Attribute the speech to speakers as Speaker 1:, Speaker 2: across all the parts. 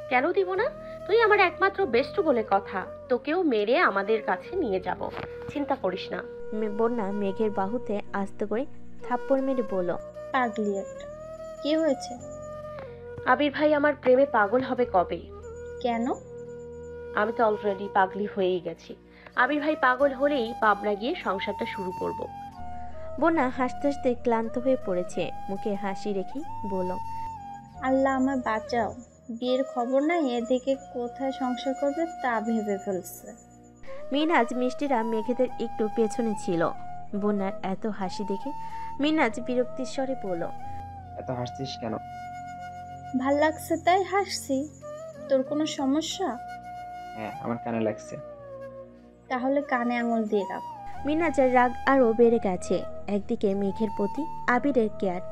Speaker 1: কেন দিব না? তুই আমার একমাত্র বেস্ট বলে কথা। তোকেও মেরে আমাদের কাছে নিয়ে যাব, চিন্তা করিস না।
Speaker 2: বন্যা মেঘের বাহুতে আস্তে করে থাপ্পড় মেরে বলল,
Speaker 3: পাগলি একটা। কি হয়েছে?
Speaker 1: আবির ভাই আমার প্রেমে পাগল হবে কবে?
Speaker 3: কেন?
Speaker 1: আমি তো অলরেডি পাগলি হয়েই গেছি। আবির ভাই পাগল হলেই পাবনা গিয়ে সংসারটা শুরু করব।
Speaker 2: বন্যা হাসতে হাসতে ক্লান্ত হয়ে পড়েছে, মুখে হাসি রেখেই বলল,
Speaker 3: আল্লাহ আমার বাঁচাও। বিয়ের খবর নাই, এদিকে কোথায় সংসার করবে তা ভেবে ফেলছে।
Speaker 2: মিনহাজ মিষ্টিরা মেঘেদের একটু পেছনে ছিল। বন্যার এত হাসি দেখে মিনহাজ বিরক্তির স্বরে বলল,
Speaker 4: এত হাসছিস কেন?
Speaker 3: ভাল লাগছে তাই হাসছি। তোর কোনো সমস্যা?
Speaker 4: হ্যাঁ, আমার কানে লাগছে।
Speaker 3: তাহলে কানে আঙুল দিয়ে রাখ।
Speaker 2: মিনহাজের রাগ আরও বেড়ে গেছে। একদিকে মেঘের প্রতি আবিরের কেয়ার,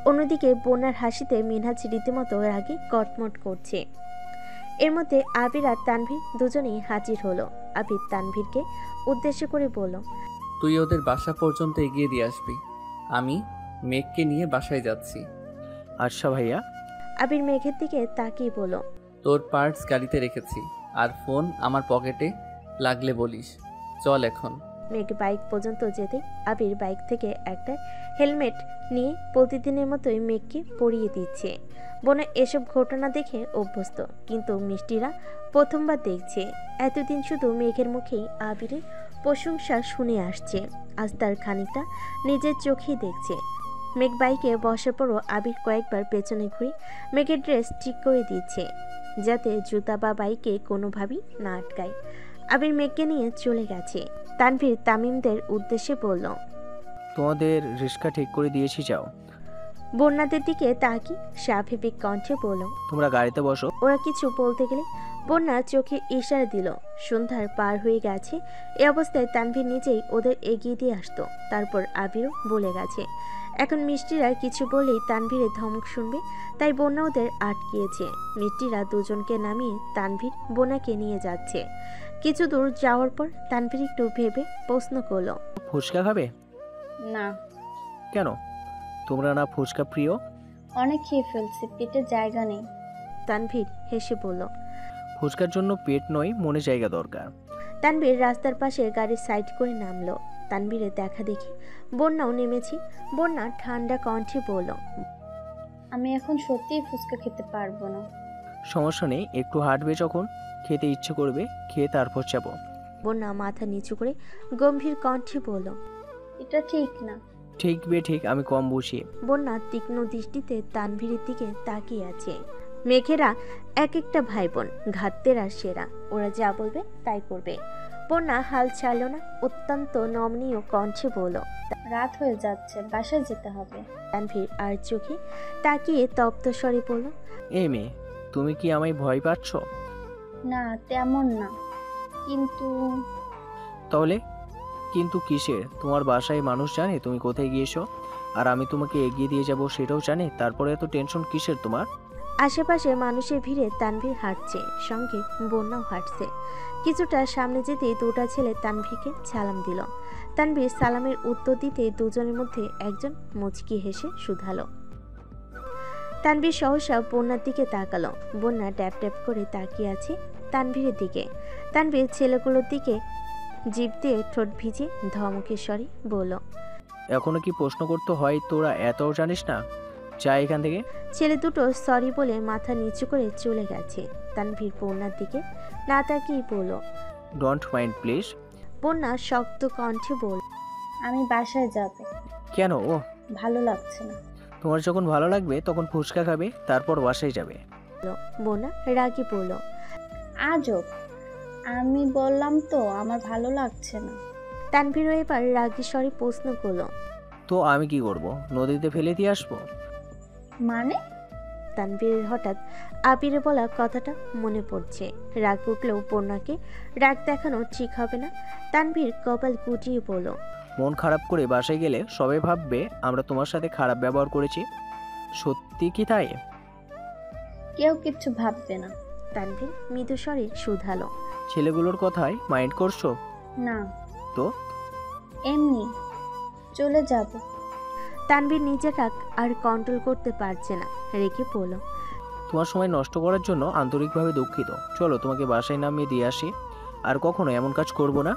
Speaker 2: অন্যদিকে বন্যার হাসিতে মিনহাজ রীতিমতো রাগে কটমট করছে। এর মধ্যে আবির আর তানভীর দুজনেই হাজির হলো। আবির তানভীরকে উদ্দেশ্য করে বলল,
Speaker 5: তুই ওদের বাসা পর্যন্ত এগিয়ে দিয়ে আসবি। আমি মেঘকে নিয়ে বাসায় যাচ্ছি।
Speaker 6: আচ্ছা ভাইয়া।
Speaker 2: আবির মেঘের দিকে তাকিয়ে বলল,
Speaker 5: তোর পার্টস গাড়িতে রেখেছি, আর ফোন আমার পকেটে, লাগলে বলিস। চল এখন।
Speaker 2: মেঘ বাইক পর্যন্ত যেতে আবির বাইক থেকে একটা হেলমেট নিয়ে প্রতিদিনের মতোই মেঘকে পরিয়ে দিচ্ছে। বোনা এসব ঘটনা দেখে অভ্যস্ত, কিন্তু মিষ্টিরা প্রথমবার দেখছে। এতদিন শুধু মেঘের মুখেই আবিরের প্রশংসা শুনে আসছে, আজ তার খানিকটা নিজের চোখেই দেখছে। মেঘ বাইকে বসার পরও আবির কয়েকবার পেছনে ঘুরে মেঘের ড্রেস ঠিক করে দিচ্ছে, যাতে জুতা বা বাইকে কোনোভাবেই না আটকায়। আবির মেঘকে নিয়ে চলে গেছে। তানভীর তামিমদের উদ্দেশ্যে বলল,
Speaker 6: তোমাদের রিস্কা ঠিক করে দিয়েছি, যাও।
Speaker 2: বন্যাদের দিকে তাকি স্বাভাবিক কণ্ঠে বলল।
Speaker 6: তোমরা গাড়িতে বসো।
Speaker 2: ওরা কিছু বলতে গেলে বন্যা চোখে ইশারা দিল। সন্ধ্যার পার হয়ে গেছে। এ অবস্থায় তানভীর নিজেই ওদের এগিয়ে দিয়ে আসতো। তারপর আবিরও বলে গেছে। এখন মিষ্টিরা কিছু বলেই তানভীরের ধমক শুনবে, তাই বন্যা ওদের আটকিয়েছে। মিষ্টিরা দুজনকে নামিয়ে তানভীর বন্যাকে নিয়ে যাচ্ছে। কিছু দূর যাওয়ার পর তানভীর একটু ভেবে প্রশ্ন করল,
Speaker 6: ফুচকা খাবে?
Speaker 3: না,
Speaker 6: কেন? তোমরা না ফুচকা প্রিয়?
Speaker 3: অনেক খেয়ে ফেলছি, পেটে জায়গা নেই।
Speaker 2: তানভীর হেসে বলল।
Speaker 6: ফুচকার জন্য পেট নয়, মনে জায়গা দরকার।
Speaker 2: তানভীর রাস্তার পাশে গাড়ি সাইড করে নামলো। তানভীরের দেখা দেখি বন্যাও নেমেছি। বন্যা ঠান্ডা কণ্ঠে বলল,
Speaker 3: আমি এখন সত্যিই ফুচকা খেতে পারবো না।
Speaker 6: সমস্যা নেই, একটু হাঁটবে, যখন খেতে ইচ্ছে করবে খেয়ে তারপর যাবো।
Speaker 2: বন্যা মাথা নিচু করে গম্ভীর কণ্ঠে বলল।
Speaker 3: এটা ঠিক না।
Speaker 6: ঠিক বে ঠিক, আমি কম বুঝি।
Speaker 2: বন্যা তীক্ষ্ণ দৃষ্টিতে তানভীরের দিকে তাকিয়ে আছে। মেঘেরা এক একটা ভাই বোন, ঘাটতেরা সেরা, ওরা যা বলবে তাই করবে। বন্যা হাল ছাড়ল না, অত্যন্ত নমনীয় কণ্ঠে বলল।
Speaker 3: রাত হয়ে যাচ্ছে, বাসায় যেতে হবে।
Speaker 2: তানভীর আর চোখে তাকিয়ে তপ্ত স্বরে বলল,
Speaker 6: এ মেয়ে, তুমি কি আমায় ভয় পাচ্ছ?
Speaker 3: না তেমন না, কিন্তু
Speaker 6: তাহলে কিন্তু কিসের? তোমার বাসায় মানুষ জানে তুমি কোথায় গিয়েছো, আর আমি তোমাকে এগিয়ে দিয়ে যাব সেটাও জানে, তারপরে এত টেনশন কিসের তোমার?
Speaker 2: আশেপাশে মানুষের ভিড়ে তানভীর হাঁটছে, সঙ্গে বন্যাও হাঁটছে। কিছুটা সামনে যেতেই দুটা ছেলে তানভীরকে সালাম দিল। তানভীর সালামের উত্তর দিতে দুজনের মধ্যে একজন মুচকি হেসে শুধালো। তানভীর সহসা বন্যার দিকে তাকালো। বন্যা ট্যাপ ট্যাপ করে তাকিয়ে আছে তানভীরের দিকে। তানভীর ছেলেগুলোর দিকে জিভ দিয়ে ঠোঁট ভিজে ধমকের স্বরে বলল,
Speaker 6: এখনো কি প্রশ্ন করতে হয়? তোরা এতও জানিস না? যা এখান থেকে।
Speaker 2: ছেলে দুটো সরি বলে মাথা নিচু করে চলে গেছে। তানভীর বন্যার দিকে না তাকিয়ে বলল,
Speaker 6: ডোন্ট মাইন্ড প্লিজ।
Speaker 2: বন্যা শক্ত কণ্ঠে বলল,
Speaker 3: আমি বাসায় যাব।
Speaker 6: কেন? ও,
Speaker 3: ভালো লাগছে না।
Speaker 6: তোমার যখন ভালো লাগবে তখন ফুচকা খাবে, তারপর বাসায় যাবে।
Speaker 2: বন্যা রাগি বলল,
Speaker 3: আজব, আমি বললাম তো আমার ভালো লাগছে না।
Speaker 2: তানভীর এবার রাগি স্বরে প্রশ্ন করলো,
Speaker 6: তো আমি কি করব? নদীতে ফেলে দিয়ে আসবো?
Speaker 3: মানে?
Speaker 2: তানভীরের হঠাৎ আবিরে বলা কথাটা মনে পড়ছে। রাগ উঠলেও বন্যাকে রাগ দেখানো ঠিক হবে না। তানভীর কপাল গুটিয়ে বলল,
Speaker 6: মন খারাপ করে বাসায় গেলে সবাই ভাববে আমরা তোমার সাথে খারাপ ব্যবহার করেছি। সত্যি কি তাই?
Speaker 3: কেউ কিচ্ছু ভাববে না।
Speaker 2: তানভীর মৃদু স্বরে শুধালো,
Speaker 6: ছেলেগুলোর কথায় মাইন্ড করছো?
Speaker 3: না
Speaker 6: তো
Speaker 3: এমনি চলে যাব।
Speaker 2: তানভীর নিজের রাগ আর কন্ট্রোল করতে পারছে না, রেগে বলল,
Speaker 6: তোমার সময় নষ্ট করার জন্য আন্তরিকভাবে দুঃখিত। চলো তোমাকে বাসায় নামিয়ে দিয়ে আসি। আর কখনো এমন কাজ করব না।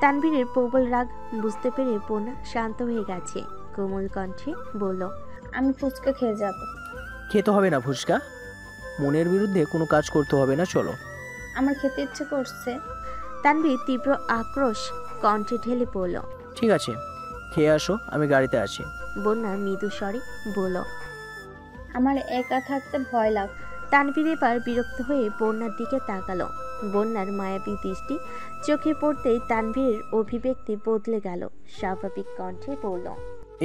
Speaker 2: তানভীরের প্রবল রাগ বুঝতে পেরে পূর্ণা শান্ত হয়ে গেছে। কোমল কণ্ঠে বলল,
Speaker 3: আমি ফুচকা খেয়ে যাব।
Speaker 6: খেতে হবে না ফুচকা। মনের বিরুদ্ধে কোনো কাজ করতে হবে না, চলো।
Speaker 3: আমার খেতে ইচ্ছে করছে।
Speaker 2: তানভীর তীব্র আক্রোশ কণ্ঠে ঢেলে পড়ল।
Speaker 6: ঠিক আছে, খেয়ে আসো, আমি গাড়িতে আছি।
Speaker 2: বন্যা মৃদু স্বরে বলল।
Speaker 3: আমার একা থাকতে ভয় লাগ।
Speaker 2: তানভীর এবার বিরক্ত হয়ে বন্যার দিকে তাকালো। বন্যার মায়াবী দৃষ্টি চোখে পড়তেই তানভীরের অভিব্যক্তি বদলে গেল। স্বাভাবিক কণ্ঠে বলল,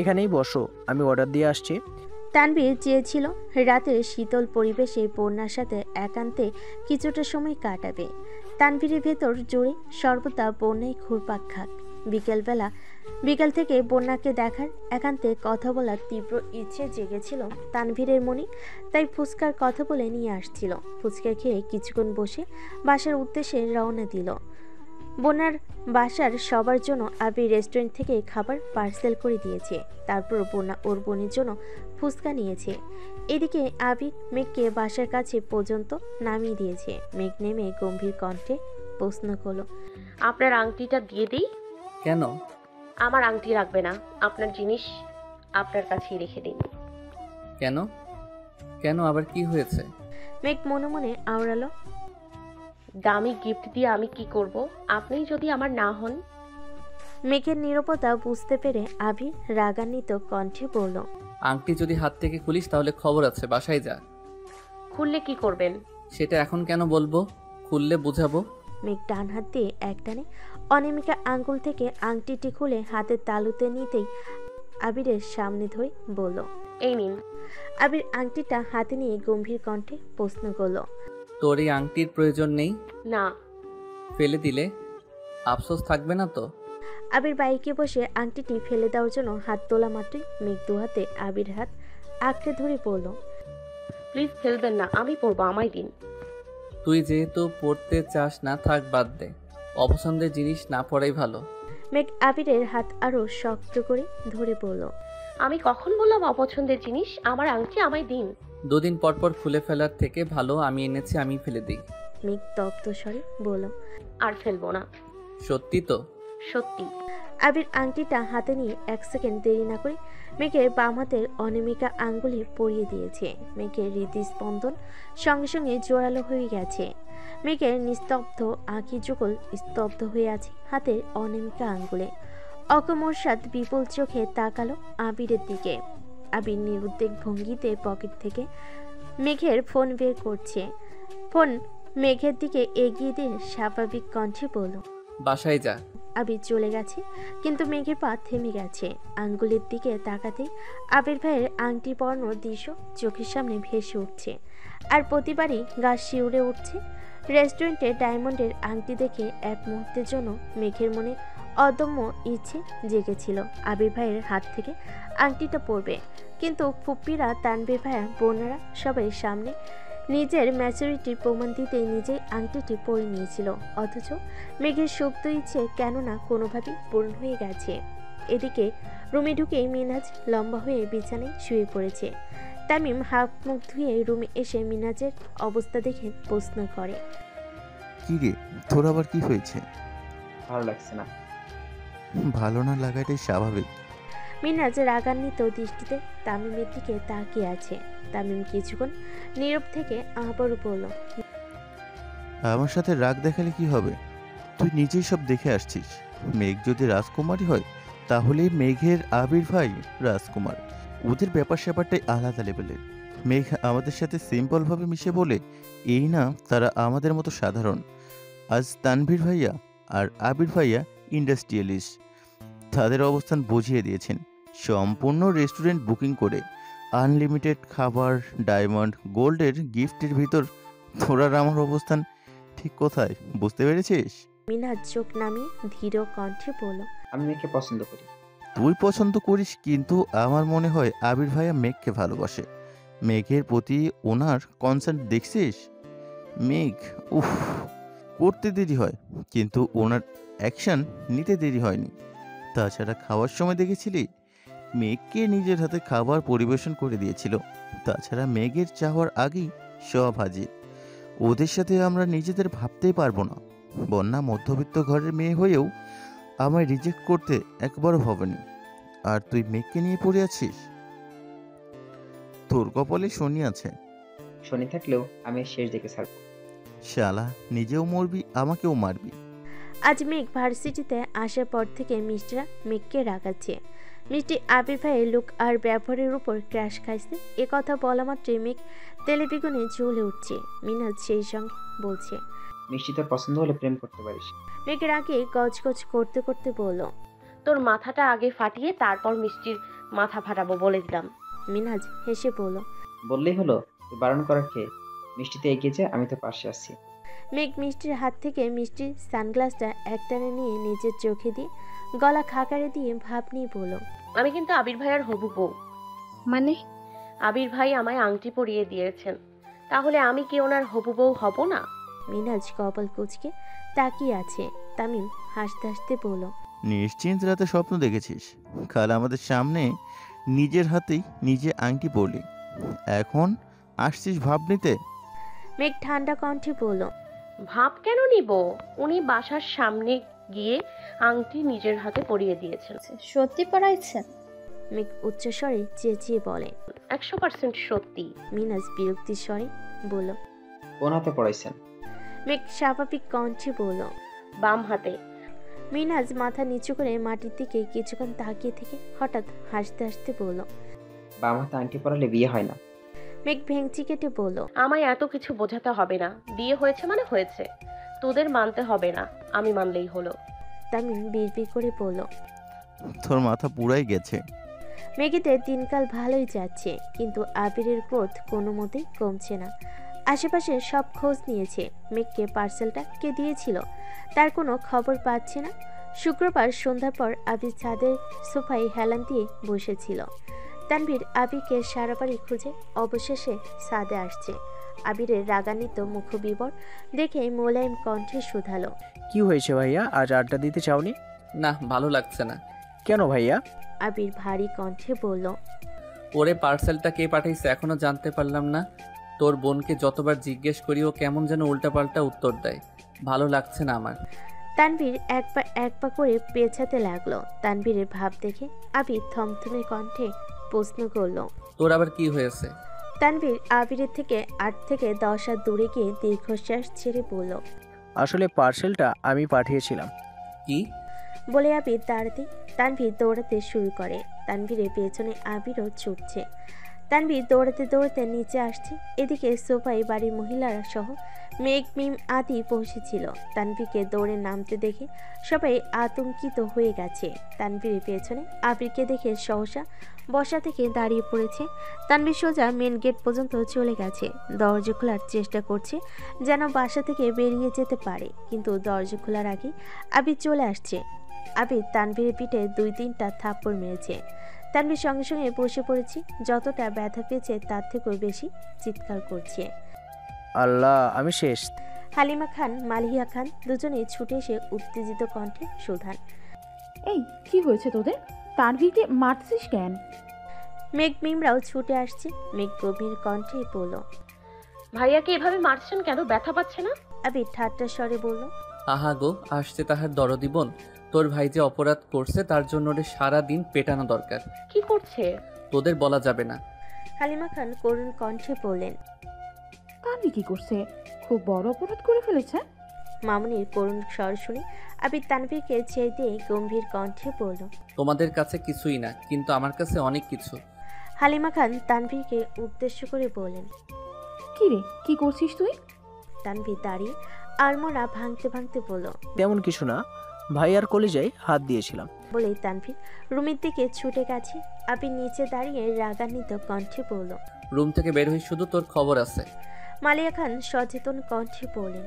Speaker 6: এখানেই বসো, আমি অর্ডার দিয়ে আসছি।
Speaker 2: তানভীর চেয়েছিল রাতের শীতল পরিবেশে বন্যার সাথে একান্তে কিছুটা সময় কাটাবে। তানভীরের ভেতর জুড়ে সর্বদা বন্যায় ঘুরপাক খাক। বিকেল থেকে বন্যাকে দেখার, একান্তে কথা বলার তীব্র ইচ্ছে জেগেছিল তানভীরের মনে। তাই ফুচকার কথা বলে নিয়ে আসছিল। ফুচকা খেয়ে কিছুক্ষণ বসে বাসার উদ্দেশ্যে রওনা দিল। বন্যার বাসার সবার জন্য আবির রেস্টুরেন্ট থেকে খাবার পার্সেল করে দিয়েছে। তারপর বন্যা ওর বোনের জন্য ফুচকা নিয়েছে। এদিকে আবির মেঘকে বাসার কাছে পর্যন্ত নামিয়ে দিয়েছে। মেঘ নেমে গম্ভীর কণ্ঠে প্রশ্ন করলো,
Speaker 1: আপনার আংটিটা দিয়ে দিই?
Speaker 5: কেন?
Speaker 1: আমার আংটি রাখবে না, আপনার জিনিস আপনার কাছেই রেখে দিন।
Speaker 5: কেন? কেন আবার কি হয়েছে?
Speaker 2: মেঘ মনে মনে আওড়ালো,
Speaker 1: দামি গিফট দিয়ে আমি কি করব? আপনি যদি আমার না হন।
Speaker 2: মেঘের নীরবতা বুঝতে পেরে আবির রাগান্বিত কণ্ঠে বলল,
Speaker 5: আংটি যদি হাত থেকে খুলিস তাহলে খবর আছে, বাসায় যা।
Speaker 1: খুললে কি করবেন?
Speaker 5: সেটা এখন কেন বলবো? খুললে বুঝাবো।
Speaker 2: মেঘ ডান হাত দিয়ে একটানে অনামিকা আঙ্গুল থেকে আংটিটি খুলে হাতের তালুতে নিতেই আবিরের সামনে ধরে বলল,
Speaker 1: এই নিন।
Speaker 2: আবির আংটিটা হাতে নিয়ে গম্ভীর কণ্ঠে প্রশ্ন করল,
Speaker 5: তোর এই আংটির প্রয়োজন নেই?
Speaker 1: না।
Speaker 5: ফেলে দিলে আফসোস থাকবে না তো?
Speaker 2: আবির বাইকে বসে আংটিটি ফেলে দেওয়ার জন্য হাত তোলা মাত্রই মেঘ দু হাতে আবির হাত আঁকড়ে ধরে পড়ল,
Speaker 1: প্লিজ ফেলবেন না, আমি পরবো, আমায় দিন।
Speaker 5: তুই যেহেতু পড়তে চাস না, থাক, বাদ দে। অপছন্দের জিনিস না পড়াই ভালো।
Speaker 2: মেঘ আবিরের হাত আরো শক্ত করে ধরে পড়ল,
Speaker 1: আমি কখন বললাম অপছন্দের জিনিস? আমার আংটি আমায় দিন।
Speaker 5: দুদিন পর পর খুলে ফেলার থেকে ভালো আমি এনেছি, আমি ফেলে দিই।
Speaker 2: মেঘ তপ্ত স্বরে বলল,
Speaker 1: আর ফেলবো না।
Speaker 5: সত্যি তো?
Speaker 1: সত্যি।
Speaker 2: আবির আংটিটা হাতে নিয়ে এক সেকেন্ড দেরি না করে মেঘের বাম হাতের অনামিকা আঙ্গুলে পরিয়ে দিয়েছে। মেঘের হৃদস্পন্দন সঙ্গে সঙ্গে জোরালো হয়ে গেছে। মেঘের নিস্তব্ধ আঁখি যুগল স্তব্ধ হয়ে আছে হাতের অনামিকা আঙ্গুলে। অকমর্ষাদ বিপুল চোখে তাকালো আবিরের দিকে। আবির নিরুদ্বেগ ভঙ্গিতে পকেট থেকে মেঘের ফোন বের করছে। ফোন মেঘের দিকে এগিয়ে দিয়ে স্বাভাবিক কণ্ঠে বলল,
Speaker 5: বাসায় যা।
Speaker 2: আবির চলে গেছে, কিন্তু মেঘের পা থেমে গেছে। আঙ্গুলের দিকে তাকাতেই আবির ভাইয়ের আংটি পরানোর দৃশ্য চোখের সামনে ভেসে উঠছে। আর প্রতিবারই গা শিউরে উঠছে। রেস্টুরেন্টে ডায়মন্ডের আংটি দেখে এক মুহূর্তের জন্য মেঘের মনে অদম্য ইচ্ছে জেগেছিল আবির ভাইয়ের হাত থেকে আংটিটা পরবে। কিন্তু ফুপ্পিরা, তানভীর ভাইয়া, বোনেরা সবাই সামনে নিজের ম্যাচুরিটির প্রমাণ দিতে নিজেই আংটিটি পরে নিয়েছিল। অথচ মেঘের সুপ্ত ইচ্ছে কেননা কোনোভাবেই পূরণ হয়ে গেছে। এদিকে রুমে ঢুকেই মিনাজ লম্বা হয়ে বিছানায় শুয়ে পড়েছে। তামিম হাত মুখ ধুয়ে রুমে এসে মিনাজের অবস্থা দেখে প্রশ্ন করে,
Speaker 7: কি রে, তোর আবার কি হয়েছে?
Speaker 4: ভালো লাগছে না।
Speaker 7: ভালো না লাগাটাই স্বাভাবিক।
Speaker 2: মিনাজ রাগান্বিত দৃষ্টিতে তামিমের দিকে তাকিয়ে আছে। তামিম কিছুক্ষণ নীরব থেকে আবারও বলল,
Speaker 7: আমার সাথে রাগ দেখালে কি হবে? তুই নিজেই সব দেখে আসছিস। মেঘ যদি রাজকুমারী হয় তাহলে মেঘের আবির ভাই রাজকুমার। ওদের ব্যাপার স্যাপারটাই আলাদা লেভেলের। মেঘ আমাদের সাথে সিম্পলভাবে মিশে বলে এই না তারা আমাদের মতো সাধারণ। আজ তানভীর ভাইয়া আর আবির ভাইয়া ইন্ডাস্ট্রিয়ালিস্ট। তাদের অবস্থান বুঝিয়ে দিয়েছেন সম্পূর্ণ রেস্টুরেন্ট বুকিং করে। আনলিমিটেড খাবার, ডায়মন্ড, গোল্ডের গিফটের ভিতর তোরার আমার অবস্থান ঠিক কোথায় বুঝতে পেরেছিস?
Speaker 2: মিনাজ চোখ নামিয়ে ধীর কণ্ঠে বলল,
Speaker 4: আমি মেয়েকে পছন্দ করি।
Speaker 7: তুই পছন্দ করিস, কিন্তু আমার মনে হয় আবির ভাইয়া মেঘকে ভালোবাসে। মেঘের প্রতি ওনার কনসার্ন দেখছিস? মেঘ উফ করতে দেরি হয়, কিন্তু ওনার অ্যাকশন নিতে দেরি হয়নি। তাছাড়া খাওয়ার সময় দেখেছিলি মেঘকে নিজের হাতে খাবার পরিবেশন করে দিয়েছিল। তাছাড়া মেঘের চাওয়ার আগেই সব হাজির। ওদের সাথে আমরা নিজেদের ভাবতেই পারবো না। বন্যা মধ্যবিত্ত ঘরের মেয়ে হয়েও আমায় রিজেক্ট করতে একবারও ভাবেনি। আর তুই মেঘকে নিয়ে পড়ে আছিস। তোর কপালে শনি আছে।
Speaker 4: শনি থাকলেও আমি এর শেষ দেখে ছাড়বো।
Speaker 7: শালা, নিজেও মরবি, আমাকেও মারবি।
Speaker 2: আজ মেঘ ভার্সিটিতে আসার পর থেকে মিষ্টিরা মেঘকে রাগাচ্ছে। মিষ্টি আবির ভাইয়ের লুক আর ব্যবহারের উপর ক্র্যাশ খাইছে। এ কথা বলা মাত্রই মেঘ তেলে বেগুনে জ্বলে উঠছে। মিনাজ সেই সঙ্গে বলছে,
Speaker 4: মিষ্টি তোর পছন্দ হলে প্রেম করতে পারিস।
Speaker 2: মেঘের আগে গজগজ করতে করতে বলল।
Speaker 1: তোর মাথাটা আগে ফাটিয়ে তারপর মিষ্টির মাথা ফাটাবো বলে দিলাম।
Speaker 2: মিনাজ হেসে বলল।
Speaker 4: বললেই হলো, তুই বারণ করার খেয়ে মিষ্টিতে এগিয়ে যা, আমি তো পাশে আছি।
Speaker 2: মেঘ মিষ্টির হাত থেকে মিষ্টির সানগ্লাসটা একটানে নিয়ে নিজের চোখে দিয়ে গলা খাকারে দিয়ে ভাব নিয়ে বলল,
Speaker 1: আমি কিন্তু আবির ভাইয়ার হবু বউ।
Speaker 3: মানে?
Speaker 1: আবির ভাই আমায় আংটি পরিয়ে দিয়েছেন, তাহলে আমি কি ওনার হবু বউ হব না?
Speaker 2: মিনাজ কপাল কুচকে তাকিয়ে আছে। তামিম হাসতে হাসতে বলল,
Speaker 7: নিশ্চিন্ত রাতে স্বপ্ন দেখেছিস, কাল আমাদের সামনে নিজের হাতেই নিজে আংটি পরলি, এখন আসছিস ভাব নিতে।
Speaker 2: মেঘ ঠান্ডা কণ্ঠে বলল,
Speaker 1: ভাব কেন নিব? উনি বাসার সামনে গিয়ে আংটি নিজের হাতে পরিয়ে দিয়েছেন।
Speaker 3: সত্যি পড়াইছেন?
Speaker 2: মেঘ উচ্চস্বরে চেঁচিয়ে বলে।
Speaker 1: 100% সত্যি।
Speaker 2: মিনাজ বিরক্তির স্বরে বলল।
Speaker 4: কোন হাতে পড়াইছেন?
Speaker 2: মেঘ স্বাভাবিক কণ্ঠে বলল,
Speaker 1: বাম হাতে।
Speaker 2: মিনাজ মাথা নিচু করে মাটির দিকে কিছুক্ষণ তাকিয়ে থেকে হঠাৎ হাসতে হাসতে বলল।
Speaker 4: বাম হাতে আংটি পরালে বিয়ে হয় না।
Speaker 2: মেঘ ভেঙচি কেটে বলল,
Speaker 1: আমায় এত কিছু বোঝাতে হবে না, বিয়ে হয়েছে মানে হয়েছে, তোদের মানতে হবে না, আমি মানলেই হলো।
Speaker 2: তামিম বিড়বিড় করে বলল।
Speaker 7: তোর মাথা পুরাই গেছে।
Speaker 2: মেঘেদের দিনকাল ভালোই যাচ্ছে, কিন্তু আবিরের ক্রোধ কোনো মতেই কমছে না। আশেপাশে সব খোঁজ নিয়েছে, মেঘকে পার্সেলটা কে দিয়েছিল তার কোনো খবর পাচ্ছে না। শুক্রবার সন্ধ্যার পর আবির ছাদের সোফায় হেলান দিয়ে বসেছিল। তানভীর আবিরকে সারা বাড়ি খুঁজে অবশেষে ছাদে আসছে। আবিরের রাগান্বিত মুখবিবর দেখে মোলায়েম কণ্ঠে শুধালো,
Speaker 6: কি হয়েছে ভাইয়া, আজ আড্ডা দিতে চাওনি?
Speaker 5: না, ভালো লাগছে না।
Speaker 6: কেন ভাইয়া?
Speaker 2: আবির ভারী কণ্ঠে বলল।
Speaker 5: ওরে পার্সেলটা কে পাঠাইছে এখনো জানতে পারলাম না। তোর বোনকে যতবার জিজ্ঞেস করি ও কেমন যেন উল্টাপাল্টা উত্তর দেয়। ভালো লাগছে না আমার।
Speaker 2: তানভীর এক পা করে পেছাতে লাগলো। তানভীরের ভাব দেখে আবির থমথমে কণ্ঠে প্রশ্ন করল।
Speaker 5: তোর আবার কি হয়েছে?
Speaker 2: তানভীর আবিরের থেকে 8 থেকে 10 হাত দূরে গিয়ে দীর্ঘশ্বাস ছেড়ে বলল,
Speaker 6: আসলে পার্সেলটা আমি পাঠিয়েছিলাম।
Speaker 5: কি?
Speaker 2: বলে আবির দাঁড়াতে তানভীর দৌড়াতে শুরু করে। তানভীরের পেছনে আবিরও ছুটছে। তানভীর দৌড়াতে দৌড়াতে নিচে আসছে। এদিকে সোফায় বাড়ির মহিলারা সহ মেঘ মিম আদি পৌঁছেছিল। তানভীরকে দৌড়ে নামতে দেখে সবাই আতঙ্কিত হয়ে গেছে। তানভীরের পেছনে আবিরকে দেখে সহসা বসা থেকে দাঁড়িয়ে পড়েছে। তানভীর সোজা মেন গেট পর্যন্ত চলে গেছে। দরজা খোলার চেষ্টা করছে যেন বাসা থেকে বেরিয়ে যেতে পারে, কিন্তু দরজা খোলার আগে আবির চলে আসছে। আবির তানভীরের পিঠে 2-3টা থাপ্পড় মেরেছে। তানভীর সঙ্গে সঙ্গে বসে পড়েছে। যতটা ব্যথা পেয়েছে তার থেকেও বেশি চিৎকার করছে।
Speaker 6: আল্লাহ, আমি শেষ।
Speaker 2: হালিমা খান, মালিহা খান দুজনেই ছুটে এসে উত্তেজিত কণ্ঠে শোধান,
Speaker 8: এই কি হয়েছে তোদের? তানভীরকে মারছিস কেন?
Speaker 2: মেঘ মিমরাও ছুটে আসছে। মেঘ গভীর কণ্ঠে বলল,
Speaker 1: ভাইয়াকে এভাবে মারছেন কেন? ব্যথা পাচ্ছে না?
Speaker 2: আবির ঠাট্টার স্বরে বলল,
Speaker 5: আহা গো, আসছে তাহার দরদি বোন। তোর ভাই যে অপরাধ করছে তার জন্য ওরে সারা দিন পেটানো দরকার।
Speaker 1: কি করছে?
Speaker 5: তোদের বলা যাবে না।
Speaker 2: হালিমা খান করুণ কণ্ঠে বললেন।
Speaker 8: তানভীর কি করছে? খুব বড় অপরাধ করে ফেলেছে।
Speaker 2: মামুনির করুণ স্বর শুনে আবির তানভীরকে ছেড়ে দিয়ে গম্ভীর কণ্ঠে বলল,
Speaker 5: তোমাদের কাছে কিছুই না, কিন্তু আমার কাছে অনেক কিছু।
Speaker 2: হালিমা খান তানভীরকে উদ্দেশ্য করে বললেন,
Speaker 8: কি রে, কি করছিস তুই?
Speaker 2: তানভীর দাঁড়িয়ে আড়মোড়া ভাঙতে ভাঙতে বলল,
Speaker 6: তেমন কিছু না, ভাইয়ার কলেজায় হাত দিয়েছিলাম।
Speaker 2: বলেই তানভীর রুমের দিকে ছুটে গেছে। আবির নিচে দাঁড়িয়ে রাগান্বিত কণ্ঠে বলল,
Speaker 5: রুম থেকে বের হই, শুধু তোর খবর আছে।
Speaker 2: মালিয়া খান সচেতন কণ্ঠে বললেন,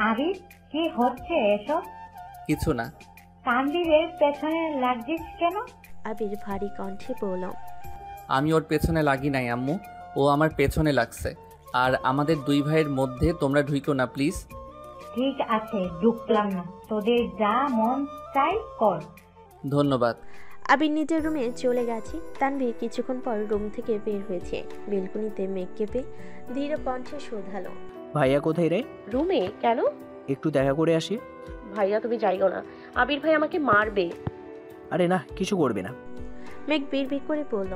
Speaker 9: আরে কি হচ্ছে এসব?
Speaker 5: কিছু না।
Speaker 9: তানভীরের পেছনে লাগছিস কেন?
Speaker 2: আবির ভারী কণ্ঠে বলল,
Speaker 5: আমি ওর পেছনে লাগি নাই আম্মু, ও আমার পেছনে লাগছে। আর আমাদের দুই ভাইয়ের মধ্যে তোমরা ঢুইকো না প্লিজ।
Speaker 9: ঠিক আছে, ঢুকলাম না, তোদের যা মন চাই কর।
Speaker 5: ধন্যবাদ।
Speaker 2: আবির নিজের রুমে চলে গেছে। তানভীর কিছুক্ষণ পর রুম থেকে বের হয়েছে। বেলকুনিতে মেঘকে পেয়ে ধীরে কণ্ঠে শোধালো,
Speaker 6: ভাইয়া কোথায় রে?
Speaker 1: রুমে কেন?
Speaker 6: একটু দেখা করে আসি।
Speaker 1: ভাইয়া তুমি যাইও না, আবির ভাই আমাকে মারবে।
Speaker 6: আরে না, কিছু করবে না।
Speaker 2: মেঘ বিড়বিড় করে বলল,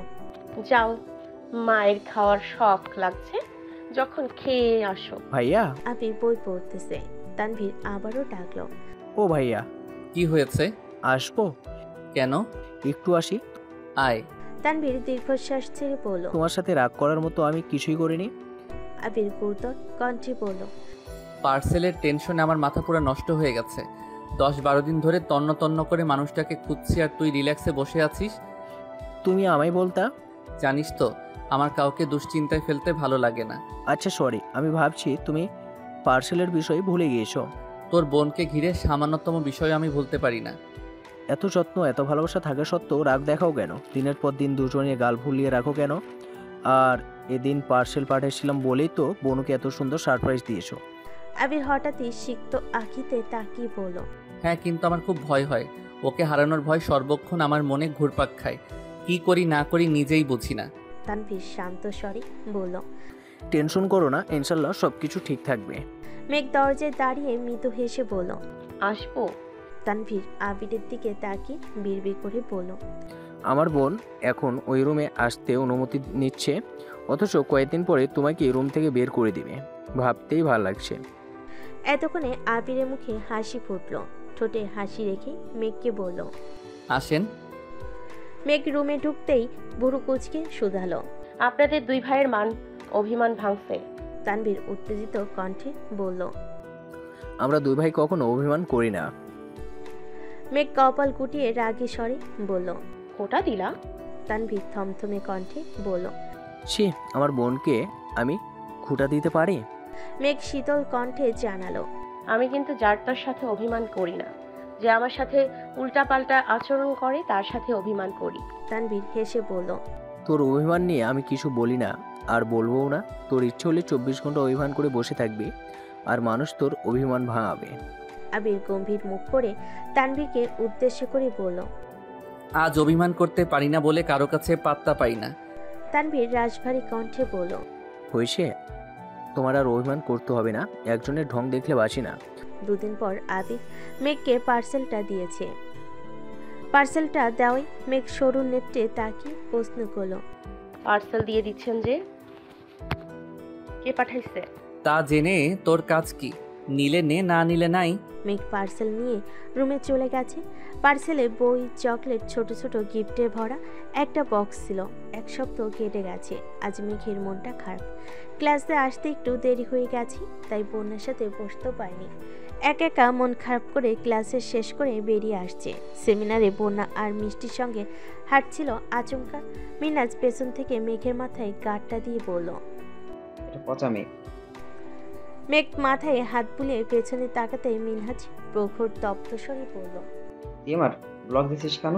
Speaker 1: যাও, মায়ের খাওয়ার শখ লাগছে, যখন খেয়ে আসো।
Speaker 6: ভাইয়া।
Speaker 2: আবির বই পড়তেছে। তানভীর আবারও ডাকলো,
Speaker 6: ও ভাইয়া।
Speaker 5: কি হয়েছে?
Speaker 6: আসবো?
Speaker 5: কেন?
Speaker 6: একটু আসি।
Speaker 5: আয়।
Speaker 2: তানভীর দীর্ঘশ্বাস ছেড়ে বলল,
Speaker 6: তোমার সাথে রাগ করার মতো আমি কিছুই করিনি।
Speaker 2: আবির গুরুতর কণ্ঠে বলল,
Speaker 5: পার্সেলের টেনশনে আমার মাথা পুরো নষ্ট হয়ে গেছে। 10-12 দিন ধরে তন্ন তন্ন করে মানুষটাকে খুঁজছি, আর তুই রিল্যাক্সে বসে আছিস।
Speaker 6: তুমি আমায় বলতা।
Speaker 5: জানিস তো আমার কাউকে দুশ্চিন্তায় ফেলতে ভালো লাগে না।
Speaker 6: আচ্ছা সরি, আমি ভাবছি তুমি পার্সেলের বিষয়ে ভুলে গিয়েছো।
Speaker 5: তোর বোনকে ঘিরে সামান্যতম বিষয় আমি ভুলতে পারি না।
Speaker 6: এত যত্ন এত ভালোবাসা থাকা সত্ত্বেও রাগ দেখাও কেন? দিনের পর দিন দুজনে গাল ফুলিয়ে রাখো কেন? আর এদিন পার্সেল পাঠিয়েছিলাম বলেই তো বোনকে এত সুন্দর সারপ্রাইজ দিয়েছো।
Speaker 2: আবির হঠাৎই সিক্ত আঁখিতে তাকিয়ে বলল,
Speaker 5: হ্যাঁ, কিন্তু আমার খুব ভয় হয়। ওকে হারানোর ভয় সর্বক্ষণ আমার মনে ঘুরপাক খায়। কি করি না করি নিজেই বুঝি না।
Speaker 2: তানভীর শান্ত স্বরে বলল,
Speaker 6: টেনশন করো না, ইনশাল্লাহ সব কিছু ঠিক থাকবে।
Speaker 2: মেঘ দরজায় দাঁড়িয়ে মৃদু হেসে বলল,
Speaker 1: আসবো?
Speaker 2: তানভীর আবিরের দিকে তাকিয়ে বিড়বিড় করে বলল,
Speaker 6: আমার বোন এখন ওই রুমে আসতে অনুমতি নিচ্ছে, অথচ কয়েকদিন পরে তোমাকে এই রুম থেকে বের করে দিবে। ভাবতেই ভালো লাগছে।
Speaker 2: এতক্ষণে আবিরের মুখে হাসি ফুটল। ঠোঁটে হাসি রেখে মেঘকে বলল,
Speaker 5: আসেন।
Speaker 2: মেঘ রুমে ঢুকতেই বুড়ো কুচকে শুধালো,
Speaker 1: আপনাদের দুই ভাইয়ের অভিমান ভাঙছে।
Speaker 2: তানভীর উত্তেজিত কণ্ঠে বলল,
Speaker 6: আমরা দুই ভাই কখনো অভিমান করি না।
Speaker 2: মেঘ কপাল কুটিয়ে রাগী স্বরে বলল,
Speaker 1: কোটা দিলা?
Speaker 2: তানভীর থমথমে কণ্ঠে বলল,
Speaker 6: ছি, আমার বোনকে আমি খুঁটা দিতে পারি?
Speaker 2: মেঘ শীতল কণ্ঠে জানালো,
Speaker 1: আমি কিন্তু যার তার সাথে অভিমান করি না, যে আমার সাথে উল্টাপাল্টা আচরণ করে তার সাথে অভিমান করি।
Speaker 2: তানভীর হেসে বলল,
Speaker 6: তোর অভিমান নিয়ে আমি কিছু বলি না, আর বলবোও না। তোর ইচ্ছে হলে 24 ঘন্টা অভিমান করে বসে থাকবি, আর মানুষ তোর অভিমান ভাঙাবে।
Speaker 2: আবির গম্ভীর মুখ করে তানভীরকে উদ্দেশ্য করে বলল,
Speaker 5: আজ অভিমান করতে পারি না বলে কারো কাছে পাত্তা পাই না।
Speaker 2: তানভীর রাশভারী কণ্ঠে বলল,
Speaker 6: হয়েছে, তোমার আর অভিমান করতে হবে না। একজনের ঢং দেখলে বাসি না।
Speaker 2: দুদিন পর আবির মেঘকে পার্সেলটা দিয়েছে। পার্সেলটা দেওয়াই মেঘ সরু নেত্রে তাকিয়ে প্রশ্ন করলো,
Speaker 1: পার্সেল দিয়ে দিচ্ছেন যে, কে পাঠাইছে?
Speaker 5: তা জেনে তোর কাজ কি? নিলে নে, না নিলে নাই।
Speaker 2: মেঘ পার্সেল নিয়ে রুমে চলে গেছে। পার্সেলে বই, চকলেট, ছোট ছোট গিফটে ভরা একটা বক্স ছিল। এক সপ্তাহ কেটে গেছে। আজ মেঘের মনটা খারাপ। ক্লাসে আসতে একটু দেরি হয়ে গেছে, তাই বোনের সাথে বসতেও পায়নি। একা মন খারাপ করে ক্লাসে শেষ করে বেরিয়ে আসছে। সেমিনারে বন্যা আর মিষ্টির সঙ্গে হাঁটছিল। আচমকা মিনাজ পেছন থেকে মেঘের মাথায় গাঁটটা দিয়ে বলল,
Speaker 4: এটা পচা মেঘ।
Speaker 2: মেঘ মাথায় হাত বুলিয়ে পেছনে তাকাতে মিনহাজ প্রখর তপ্ত স্বরে বলল,
Speaker 4: তুই আমার ব্লগ দিছিস কেন?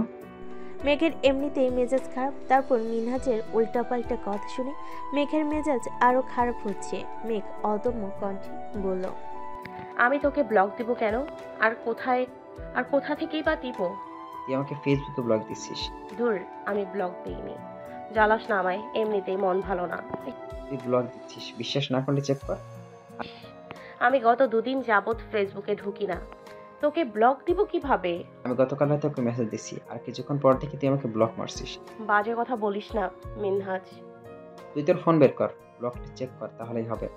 Speaker 2: মেঘের এমনিতেই মেজাজ খারাপ, তারপর মিনহাজের উল্টাপাল্টা কথা শুনে মেঘের মেজাজ আরো খারাপ হচ্ছে। মেঘ অদম্য কণ্ঠে বলল,
Speaker 1: আমি তোকে ব্লগ দিব কেন? আর কোথা থেকেই বা দিব?
Speaker 4: তুই আমাকে ফেসবুকে ব্লগ দিছিস।
Speaker 1: ধুর, আমি ব্লগ দিইনি। জ্বালাস না আমায়, এমনিতেই মন ভালো না।
Speaker 4: তুই ব্লগ দিচ্ছিস, বিশ্বাস না করলে চেক কর।
Speaker 1: আমি গত 2 দিন যাবৎ ফেসবুকে ঢুকি না, তোকে ব্লগ দিব কিভাবে?
Speaker 4: আমি গতকাল রাতে ওকে মেসেজ দিছি, আর কিছুক্ষণ পর দেখি তুই আমাকে ব্লক মারছিস।
Speaker 1: বাজে কথা বলিস না মিনহাজ।
Speaker 4: তুই তোর ফোন বের কর, ব্লগটা চেক কর, তাহলেই হবে।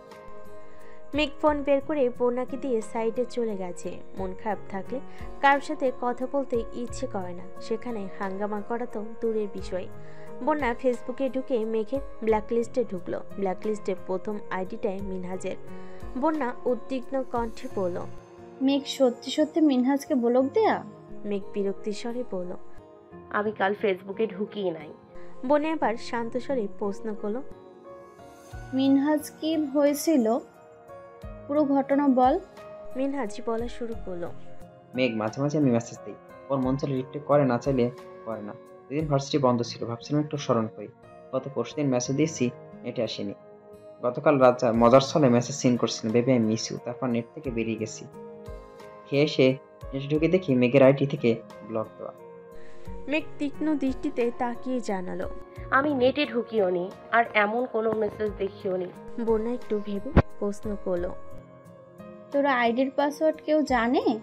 Speaker 2: মেঘ ফোন বের করে বন্যাকে দিয়ে সাইডে চলে গেছে। মন খারাপ থাকলে কারোর সাথে কথা বলতে ইচ্ছে করে না, সেখানে হাঙ্গামা করা তো দূরের বিষয়। বন্যা ফেসবুকে ঢুকে মেঘের ব্ল্যাকলিস্টে ঢুকলো। ব্ল্যাকলিস্টে প্রথম আইডিটায় মিনহাজের। বন্যা উদ্বিগ্ন কণ্ঠে বলল,
Speaker 3: মেঘ সত্যি সত্যি মিনহাজকে ব্লক দেয়া?
Speaker 2: মেঘ বিরক্তির স্বরে বলল,
Speaker 1: আমি কাল ফেসবুকে ঢুকিই নাই।
Speaker 2: বনে আবার শান্ত স্বরে প্রশ্ন করলো,
Speaker 3: মিনহাজ কি হয়েছিল, পুরো ঘটনা বল।
Speaker 2: মিনহাজ বলা শুরু করলো,
Speaker 4: মেঘ মাঝে মাঝে আমি মেসেজ দিই, ওর মন চাইলে রিপ্লাই করে, না চাইলে করে না। দুদিন ভার্সিটি বন্ধ ছিল, ভাবছিলাম একটু স্মরণ করি। গত পরশুদিন মেসেজ দিয়েছি, নেটে আসেনি। গতকাল রাত মজার ছলে মেসেজ সিন করছিলাম, বেবি আই মিস ইউ। তারপর নেট থেকে বেরিয়ে গেছি। খেয়ে এসে নেটে ঢুকে দেখি মেঘের আইডি থেকে ব্লক দেওয়া।
Speaker 2: মেঘ তীক্ষ্ণ দৃষ্টিতে তাকিয়ে জানালো।
Speaker 1: আমি নেটে ঢুকিওনি আর এমন কোনো মেসেজ দেখিওনি।
Speaker 2: বন্যা একটু ভেবে প্রশ্ন করলো।
Speaker 3: তোর আইডির পাসওয়ার্ড কেউ জানে?